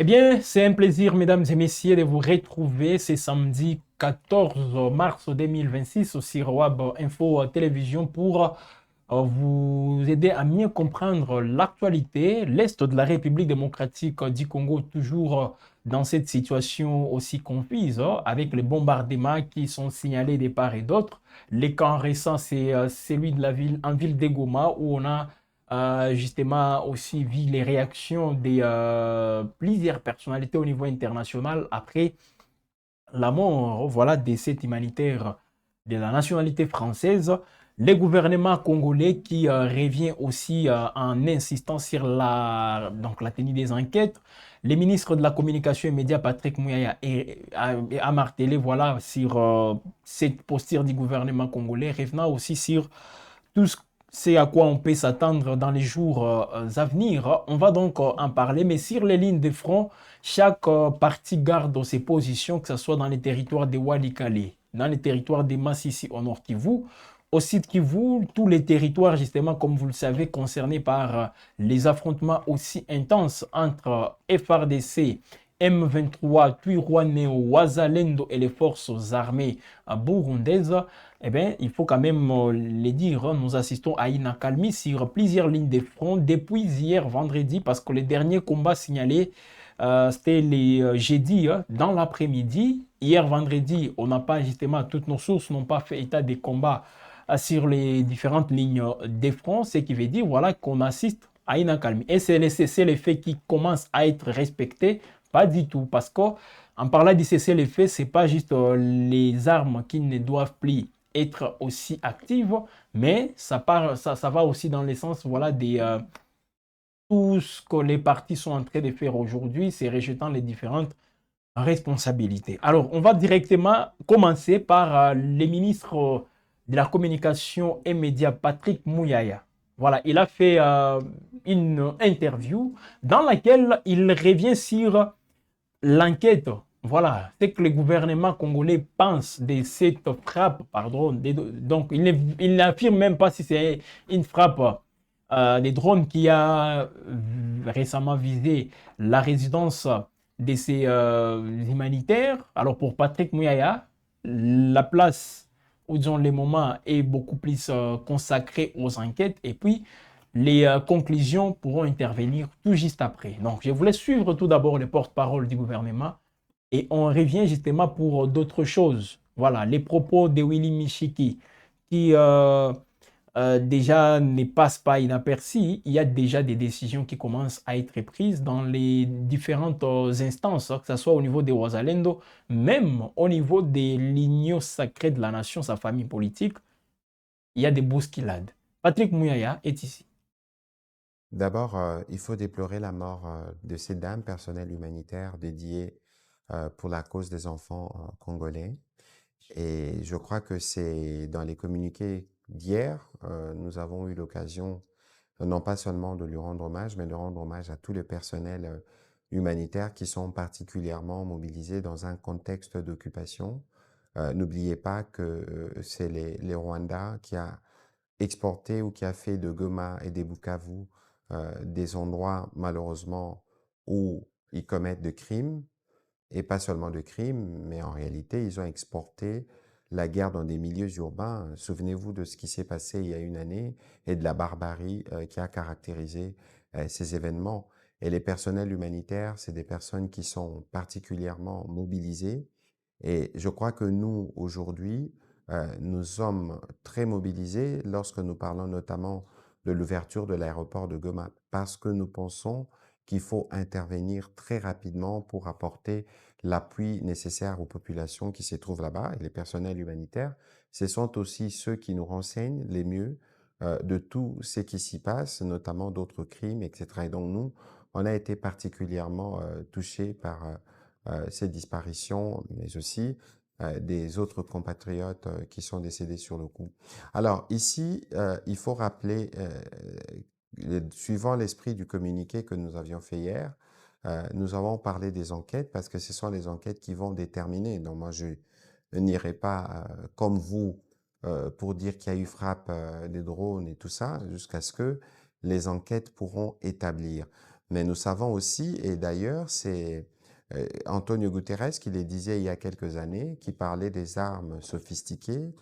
Eh bien, c'est un plaisir, mesdames et messieurs, de vous retrouver ce samedi 14 mars 2026 sur Web Info Télévision pour vous aider à mieux comprendre l'actualité. L'Est de la République démocratique du Congo, toujours dans cette situation aussi confuse, avec les bombardements qui sont signalés de part et d'autre. Les camps récents, c'est celui de la ville, en ville de Goma, où on a justement aussi vu les réactions de plusieurs personnalités au niveau international après la mort, voilà, de cet humanitaire de la nationalité française. Le gouvernement congolais qui revient aussi en insistant sur donc, la tenue des enquêtes. Le ministre de la Communication et Médias, Patrick Mouyaya, a martelé voilà, sur cette posture du gouvernement congolais, revenant aussi sur tout ce à quoi on peut s'attendre dans les jours à venir. On va donc en parler, mais sur les lignes de front, chaque parti garde ses positions, que ce soit dans les territoires de Walikale, dans les territoires de Massissi au nord Kivu, au sud Kivu, tous les territoires, justement, comme vous le savez, concernés par les affrontements aussi intenses entre FRDC, M23, Twirwanéo, Wazalendo et les forces armées burundaises. Eh bien, il faut quand même le dire, hein, nous assistons à une accalmie sur plusieurs lignes de front depuis hier vendredi, parce que les derniers combats signalés, c'était les jeudis, hein, dans l'après-midi. Hier vendredi, on n'a pas, justement, toutes nos sources n'ont pas fait état des combats sur les différentes lignes de front, ce qui veut dire voilà, qu'on assiste à une accalmie. Et c'est le cessez-le-feu qui commence à être respecté, pas du tout, parce que en parlant du cessez-le-feu, c'est pas juste les armes qui ne doivent plus être aussi actives, mais ça va aussi dans le sens voilà, tout ce que les partis sont en train de faire aujourd'hui, c'est rejetant les différentes responsabilités. Alors, on va directement commencer par le ministre de la Communication et Médias, Patrick Mouyaya. Voilà, il a fait une interview dans laquelle il revient sur l'enquête. Voilà, c'est que le gouvernement congolais pense de cette frappe, pardon, donc il n'affirme même pas si c'est une frappe des drones qui a récemment visé la résidence de ces humanitaires. Alors pour Patrick Mouyaya, la place où disons les moments est beaucoup plus consacré aux enquêtes et puis les conclusions pourront intervenir tout juste après. Donc je voulais suivre tout d'abord les porte-parole du gouvernement et on revient justement pour d'autres choses. Voilà, les propos de Willy Michiki qui déjà ne passent pas inaperçus. Il y a déjà des décisions qui commencent à être prises dans les différentes instances, hein, que ce soit au niveau des Ouazalendo, même au niveau des lignes sacrées de la nation, sa famille politique. Il y a des bousculades. Patrick Mouyaya est ici. D'abord, il faut déplorer la mort de ces dames, personnel humanitaire dédié pour la cause des enfants congolais. Et je crois que c'est dans les communiqués d'hier, nous avons eu l'occasion non pas seulement de lui rendre hommage, mais de rendre hommage à tout le personnel humanitaire qui sont particulièrement mobilisés dans un contexte d'occupation. N'oubliez pas que c'est les Rwandais qui a exporté ou qui a fait de Goma et des Bukavu des endroits malheureusement où ils commettent de crimes, et pas seulement de crimes, mais en réalité, ils ont exporté la guerre dans des milieux urbains. Souvenez-vous de ce qui s'est passé il y a une année et de la barbarie qui a caractérisé ces événements. Et les personnels humanitaires, c'est des personnes qui sont particulièrement mobilisées. Et je crois que nous, aujourd'hui, nous sommes très mobilisés lorsque nous parlons notamment de l'ouverture de l'aéroport de Goma, parce que nous pensons qu'il faut intervenir très rapidement pour apporter l'appui nécessaire aux populations qui se trouvent là-bas. Et les personnels humanitaires, ce sont aussi ceux qui nous renseignent les mieux de tout ce qui s'y passe, notamment d'autres crimes, etc. Et donc nous, on a été particulièrement touchés par ces disparitions, mais aussi des autres compatriotes qui sont décédés sur le coup. Alors ici, il faut rappeler, suivant l'esprit du communiqué que nous avions fait hier, nous avons parlé des enquêtes parce que ce sont les enquêtes qui vont déterminer. Donc moi, je n'irai pas comme vous pour dire qu'il y a eu frappe des drones et tout ça, jusqu'à ce que les enquêtes pourront établir. Mais nous savons aussi, et d'ailleurs, c'est Antonio Guterres qui le disait il y a quelques années, qui parlait des armes sophistiquées,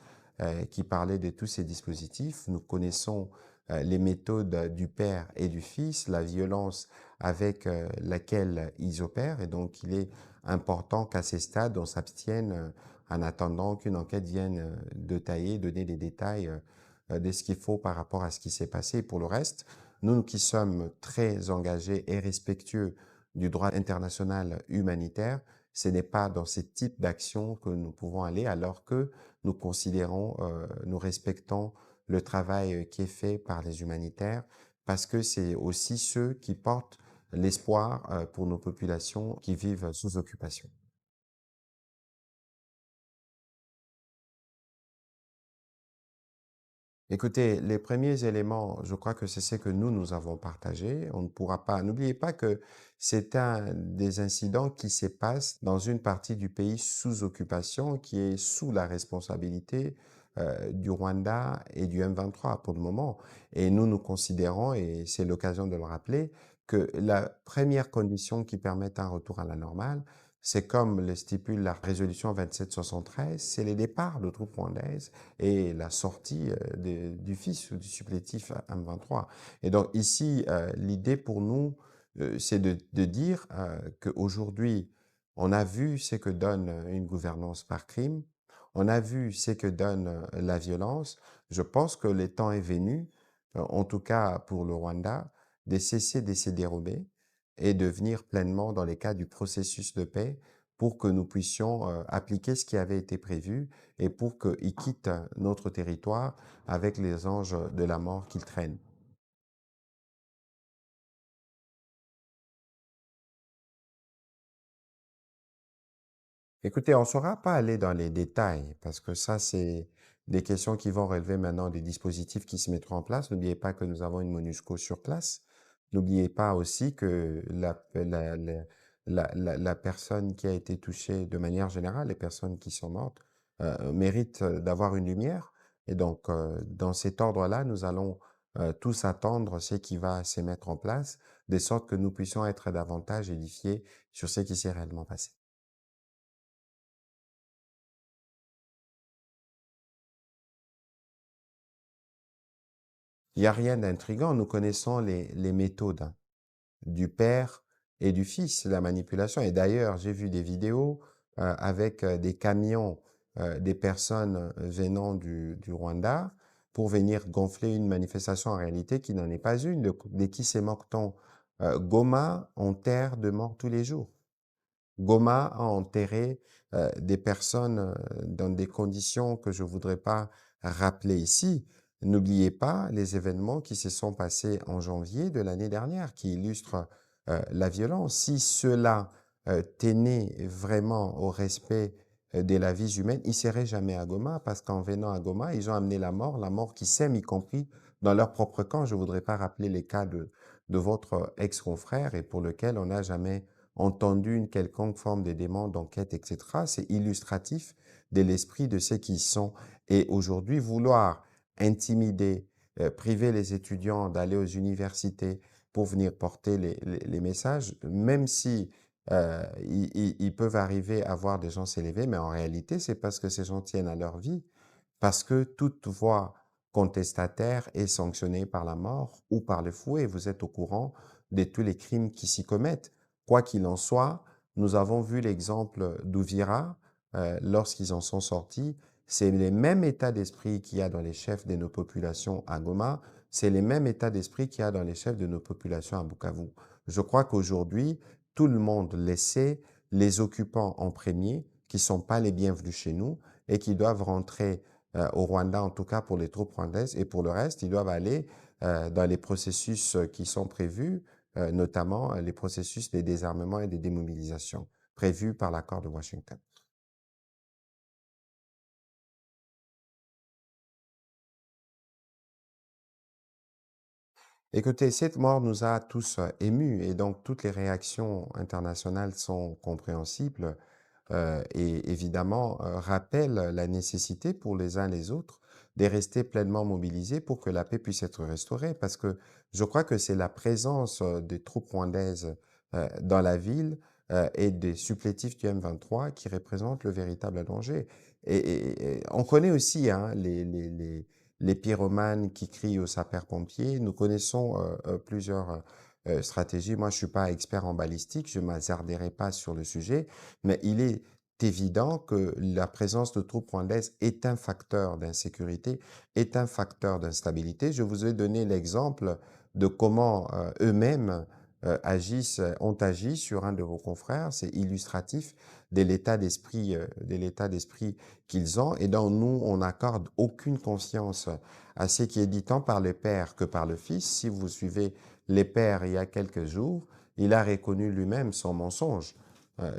qui parlait de tous ces dispositifs. Nous connaissons les méthodes du père et du fils, la violence avec laquelle ils opèrent, et donc il est important qu'à ces stades, on s'abstienne en attendant qu'une enquête vienne détailler, donner des détails de ce qu'il faut par rapport à ce qui s'est passé. Pour le reste, nous qui sommes très engagés et respectueux du droit international humanitaire, ce n'est pas dans ce type d'action que nous pouvons aller, alors que nous considérons, nous respectons le travail qui est fait par les humanitaires, parce que c'est aussi ceux qui portent l'espoir pour nos populations qui vivent sous occupation. Écoutez, les premiers éléments, je crois que c'est ce que nous avons partagé. On ne pourra pas, n'oubliez pas que c'est un des incidents qui se passe dans une partie du pays sous occupation, qui est sous la responsabilité du Rwanda et du M23 pour le moment. Et nous considérons, et c'est l'occasion de le rappeler, que la première condition qui permet un retour à la normale, c'est comme le stipule la résolution 2773, c'est le départ de troupes rwandaises et la sortie du fils ou du supplétif M23. Et donc ici, l'idée pour nous, c'est de dire qu'aujourd'hui, on a vu ce que donne une gouvernance par crime, on a vu ce que donne la violence. Je pense que le temps est venu, en tout cas pour le Rwanda, de cesser de se dérober et de venir pleinement dans les cas du processus de paix pour que nous puissions appliquer ce qui avait été prévu et pour qu'ils quittent notre territoire avec les anges de la mort qu'ils traînent. Écoutez, on ne saura pas aller dans les détails parce que ça, c'est des questions qui vont relever maintenant des dispositifs qui se mettront en place. N'oubliez pas que nous avons une MONUSCO sur place. N'oubliez pas aussi que la personne qui a été touchée de manière générale, les personnes qui sont mortes, méritent d'avoir une lumière. Et donc, dans cet ordre-là, nous allons tous attendre ce qui va se mettre en place, de sorte que nous puissions être davantage édifiés sur ce qui s'est réellement passé. Il n'y a rien d'intrigant. Nous connaissons les méthodes hein, du père et du fils, la manipulation. Et d'ailleurs, j'ai vu des vidéos avec des camions, des personnes venant du Rwanda pour venir gonfler une manifestation en réalité qui n'en est pas une. De qui se moque-t-on? Goma enterre de morts tous les jours. Goma a enterré des personnes dans des conditions que je ne voudrais pas rappeler ici. N'oubliez pas les événements qui se sont passés en janvier de l'année dernière, qui illustrent la violence. Si cela tenait vraiment au respect de la vie humaine, ils ne seraient jamais à Goma, parce qu'en venant à Goma, ils ont amené la mort qui sème, y compris dans leur propre camp. Je ne voudrais pas rappeler les cas de votre ex-confrère et pour lequel on n'a jamais entendu une quelconque forme de demande d'enquête, etc. C'est illustratif de l'esprit de ceux qui sont. Et aujourd'hui, vouloir intimider, priver les étudiants d'aller aux universités pour venir porter les messages, même si ils peuvent arriver à voir des gens s'élever, mais en réalité, c'est parce que ces gens tiennent à leur vie, parce que toute voix contestataire est sanctionnée par la mort ou par le fouet. Vous êtes au courant de tous les crimes qui s'y commettent. Quoi qu'il en soit, nous avons vu l'exemple d'Ouvira lorsqu'ils en sont sortis. C'est les mêmes états d'esprit qu'il y a dans les chefs de nos populations à Goma, c'est les mêmes états d'esprit qu'il y a dans les chefs de nos populations à Bukavu. Je crois qu'aujourd'hui, tout le monde laissait les occupants en premier, qui ne sont pas les bienvenus chez nous et qui doivent rentrer au Rwanda, en tout cas pour les troupes rwandaises, et pour le reste, ils doivent aller dans les processus qui sont prévus, notamment les processus de désarmement et de démobilisation prévus par l'accord de Washington. Écoutez, cette mort nous a tous émus et donc toutes les réactions internationales sont compréhensibles. et évidemment rappelle la nécessité pour les uns les autres de rester pleinement mobilisés pour que la paix puisse être restaurée. Parce que je crois que c'est la présence des troupes rwandaises dans la ville et des supplétifs du M23 qui représentent le véritable danger. Et on connaît aussi hein, les pyromanes qui crient aux sapeurs-pompiers. Nous connaissons plusieurs stratégies. Moi, je suis pas expert en balistique, je m'hasarderai pas sur le sujet, mais il est évident que la présence de troupes rwandaises est un facteur d'insécurité, est un facteur d'instabilité. Je vous ai donné l'exemple de comment eux-mêmes ont agi sur un de vos confrères. C'est illustratif de l'état d'esprit qu'ils ont et dont nous, on n'accorde aucune conscience à ce qui est dit tant par le père que par le fils. Si vous suivez les pères il y a quelques jours, il a reconnu lui-même son mensonge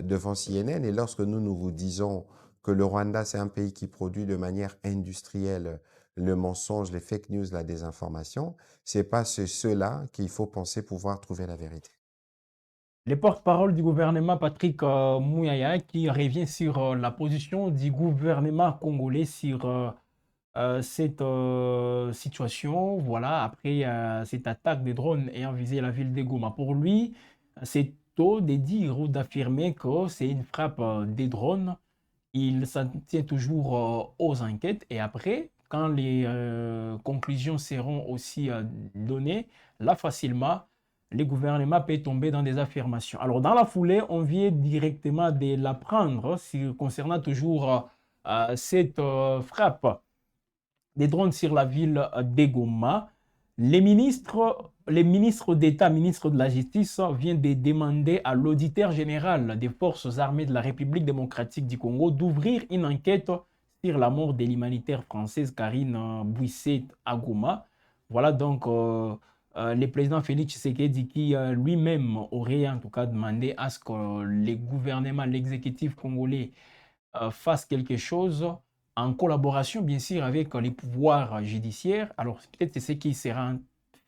devant CNN. Et lorsque nous vous disons que le Rwanda, c'est un pays qui produit de manière industrielle le mensonge, les fake news, la désinformation, c'est pas ceux-là qu'il faut penser pouvoir trouver la vérité. Le porte-parole du gouvernement, Patrick Mouyaya, qui revient sur la position du gouvernement congolais sur cette situation, voilà, après cette attaque de drones ayant visé la ville de Goma. Pour lui, c'est tôt de dire ou d'affirmer que c'est une frappe des drones. Il s'en tient toujours aux enquêtes et après, quand les conclusions seront aussi données, là facilement, le gouvernement peut tomber dans des affirmations. Alors dans la foulée, on vient directement de l'apprendre concernant toujours cette frappe des drones sur la ville d'Egoma. Les ministres d'État, ministres de la Justice, viennent de demander à l'auditeur général des forces armées de la République démocratique du Congo d'ouvrir une enquête sur la mort de l'humanitaire française Karine Bouisset à Goma. Voilà donc le président Félix Tshisekedi qui lui-même aurait en tout cas demandé à ce que les gouvernements, l'exécutif congolais fasse quelque chose en collaboration, bien sûr, avec les pouvoirs judiciaires. Alors, peut-être c'est ce qui sera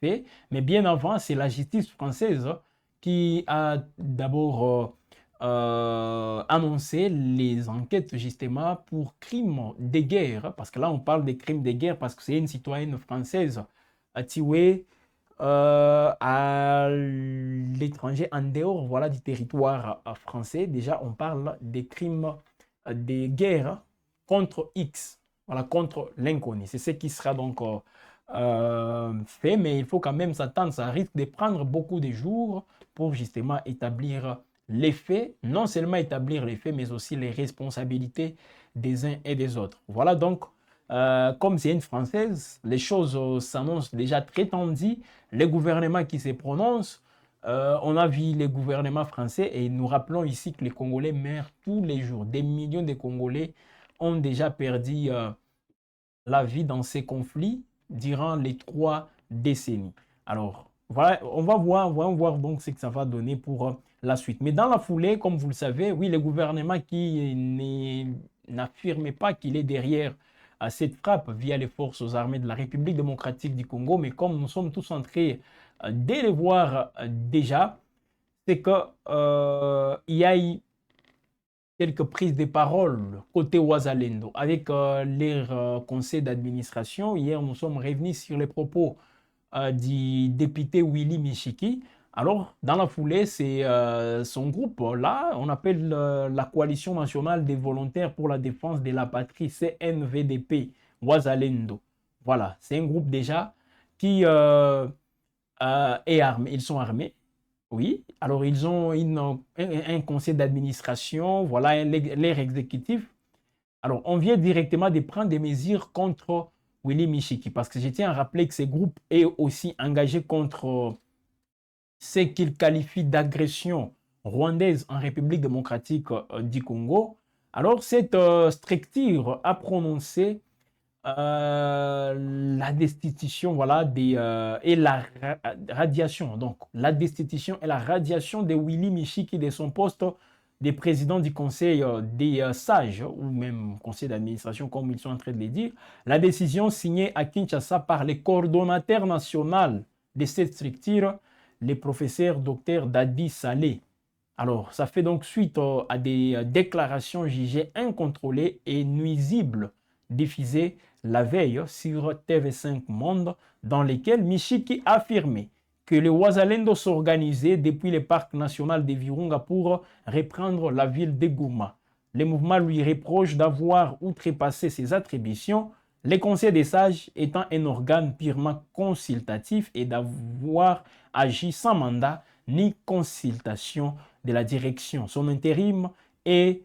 fait, mais bien avant, c'est la justice française qui a d'abord annoncé les enquêtes justement pour crimes de guerre, parce que là, on parle des crimes de guerre parce que c'est une citoyenne française tuée à l'étranger, en dehors voilà, du territoire français. Déjà, on parle des crimes de guerre contre X, voilà, contre l'inconnu. C'est ce qui sera donc fait, mais il faut quand même s'attendre, ça risque de prendre beaucoup de jours pour justement établir les faits, non seulement établir les faits, mais aussi les responsabilités des uns et des autres. Voilà donc, comme c'est une Française, les choses s'annoncent déjà très tendues, les gouvernements qui se prononcent, on a vu les gouvernements français et nous rappelons ici que les Congolais meurent tous les jours. Des millions de Congolais ont déjà perdu la vie dans ces conflits durant les 3 décennies. Alors, voilà, on va voir donc ce que ça va donner pour la suite. Mais dans la foulée, comme vous le savez, oui, le gouvernement qui n'affirme pas qu'il est derrière cette frappe via les forces armées de la République démocratique du Congo, mais comme nous sommes tous en train de les voir déjà, c'est qu'il y a eu quelques prises de parole côté Ouazalendo avec leur conseil d'administration. Hier, nous sommes revenus sur les propos du député Willy Michiki. Alors, dans la foulée, c'est son groupe, là, on appelle la Coalition nationale des volontaires pour la défense de la patrie, CNVDP, Ouazalendo. Voilà, c'est un groupe déjà qui est armé, ils sont armés. Oui, alors ils ont un conseil d'administration, voilà leur exécutif. Alors, on vient directement de prendre des mesures contre Willy Michiki, parce que je tiens à rappeler que ce groupe est aussi engagé contre ce qu'il qualifie d'agression rwandaise en République démocratique du Congo. Alors, cette structure a prononcé la destitution voilà, et la radiation. Donc, la destitution et la radiation de Willy Michiki de son poste de président du conseil des sages, ou même conseil d'administration, comme ils sont en train de le dire. La décision signée à Kinshasa par le coordonnateur national de cette structure, le professeur Dr Dadi Saleh. Alors, ça fait donc suite à des déclarations jugées incontrôlées et nuisibles diffusées la veille sur TV5 Monde, dans lesquelles Michiki a affirmé que les Wazalendo s'organisaient depuis le parc national de Virunga pour reprendre la ville de Goma. Le mouvement lui reproche d'avoir outrepassé ses attributions, le Conseil des sages étant un organe purement consultatif et d'avoir agi sans mandat ni consultation de la direction. Son intérim est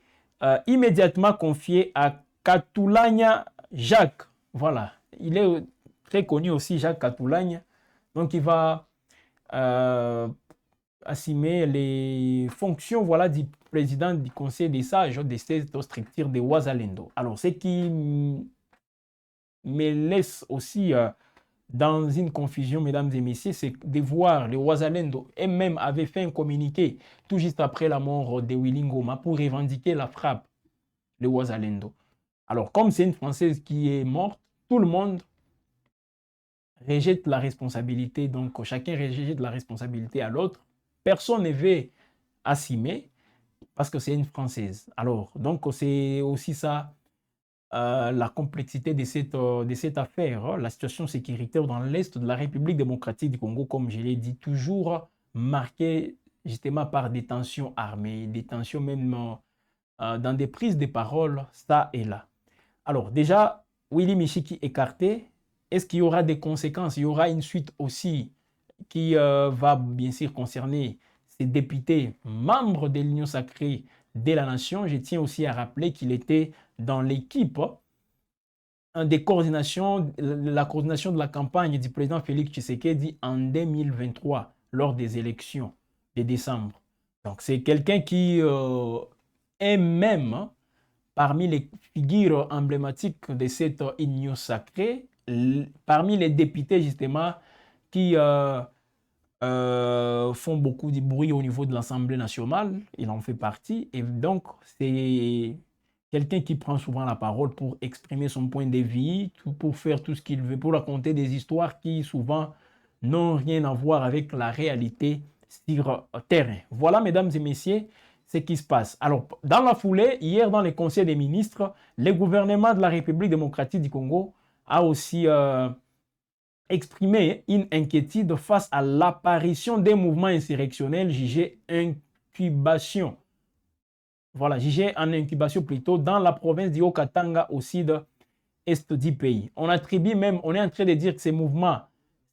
immédiatement confié à Katulanya Jacques. Voilà, il est très connu aussi, Jacques Katulanya. Donc, il va assumer les fonctions, voilà, du président du Conseil des sages de cette structure de Wazalendo. Alors, ce qui me laisse aussi dans une confusion, mesdames et messieurs, c'est de voir les Wazalendo eux-mêmes avaient fait un communiqué tout juste après la mort de Willy Ngoma pour revendiquer la frappe, les Wazalendo. Alors, comme c'est une Française qui est morte, tout le monde rejette la responsabilité, donc chacun rejette la responsabilité à l'autre. Personne ne veut assumer parce que c'est une Française. Alors, donc c'est aussi ça la complexité de cette affaire, hein. La situation sécuritaire dans l'Est de la République démocratique du Congo, comme je l'ai dit, toujours marquée justement par des tensions armées, des tensions même dans des prises de parole, ça et là. Alors déjà, Willy Michiki écarté, est-ce qu'il y aura des conséquences? Il y aura une suite aussi qui va bien sûr concerner ces députés membres de l'Union sacrée de la nation. Je tiens aussi à rappeler qu'il était dans l'équipe la coordination de la campagne du président Félix Tshisekedi en 2023 lors des élections de décembre. Donc c'est quelqu'un qui est même parmi les figures emblématiques de cette union sacrée, parmi les députés justement qui font beaucoup de bruit au niveau de l'Assemblée nationale, il en fait partie, et donc c'est quelqu'un qui prend souvent la parole pour exprimer son point de vue, pour faire tout ce qu'il veut, pour raconter des histoires qui souvent n'ont rien à voir avec la réalité sur terrain. Voilà, mesdames et messieurs, ce qui se passe. Alors, dans la foulée, hier dans le Conseil des ministres, le gouvernement de la République démocratique du Congo a aussi exprimé une inquiétude face à l'apparition des mouvements insurrectionnels jugés incubation. Voilà, jugés en incubation plutôt dans la province du Haut-Katanga au sud-est du pays. On attribue même, on est en train de dire que ces mouvements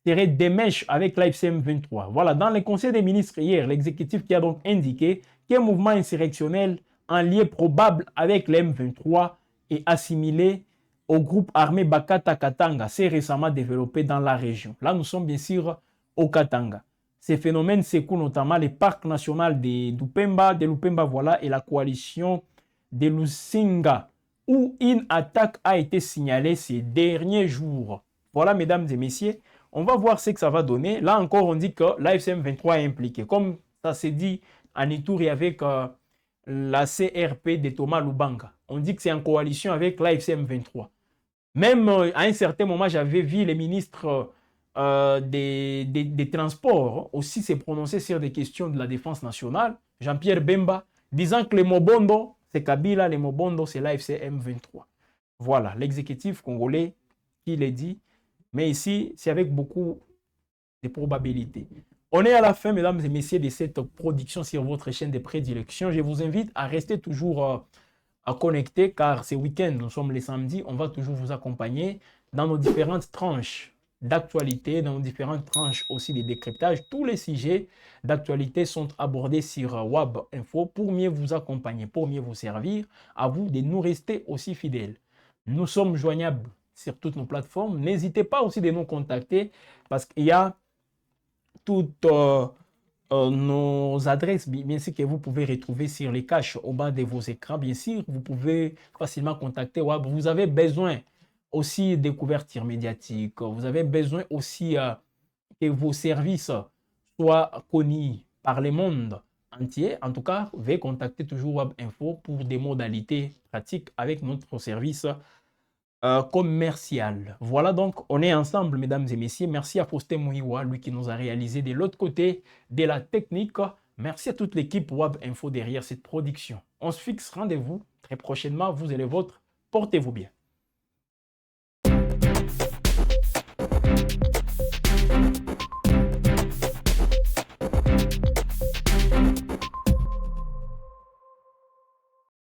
seraient des mèches avec l'AFCM 23. Voilà, dans le Conseil des ministres hier, l'exécutif qui a donc indiqué qu'un mouvement insurrectionnel en lien probable avec l'M23 est assimilé au groupe armé Bakata Katanga, s'est récemment développé dans la région. Là, nous sommes bien sûr au Katanga. Ces phénomènes secouent notamment les parcs nationaux de Lupemba, voilà, et la coalition de Lusinga, où une attaque a été signalée ces derniers jours. Voilà, mesdames et messieurs, on va voir ce que ça va donner. Là encore, on dit que l'AFCM 23 est impliqué. Comme ça s'est dit en Ituri avec la CRP de Thomas Lubanga. On dit que c'est en coalition avec l'AFCM 23. Même à un certain moment, j'avais vu les ministres des Transports aussi se prononcer sur des questions de la défense nationale. Jean-Pierre Bemba disant que les Mobondo, c'est Kabila, les Mobondo, c'est l'AFC M23. Voilà, l'exécutif congolais qui l'a dit. Mais ici, c'est avec beaucoup de probabilités. On est à la fin, mesdames et messieurs, de cette production sur votre chaîne de prédilection. Je vous invite à rester toujours à connecter car ce week-end, nous sommes les samedis, on va toujours vous accompagner dans nos différentes tranches d'actualité, dans nos différentes tranches aussi de décryptage. Tous les sujets d'actualité sont abordés sur WAB Info pour mieux vous accompagner, pour mieux vous servir. À vous de nous rester aussi fidèles. Nous sommes joignables sur toutes nos plateformes. N'hésitez pas aussi de nous contacter parce qu'il y a toutes nos adresses, bien sûr, que vous pouvez retrouver sur les caches au bas de vos écrans. Bien sûr, vous pouvez facilement contacter WAB. Vous avez besoin aussi de couverture médiatique. Vous avez besoin aussi que vos services soient connus par le monde entier. En tout cas, veuillez contacter toujours WAB Info pour des modalités pratiques avec notre service commercial. Voilà, donc on est ensemble, mesdames et messieurs. Merci à Faustin Mouiwa, lui qui nous a réalisé de l'autre côté de la technique. Merci à toute l'équipe WAB Info derrière cette production. On se fixe rendez-vous très prochainement, vous et les vôtres. Portez-vous bien.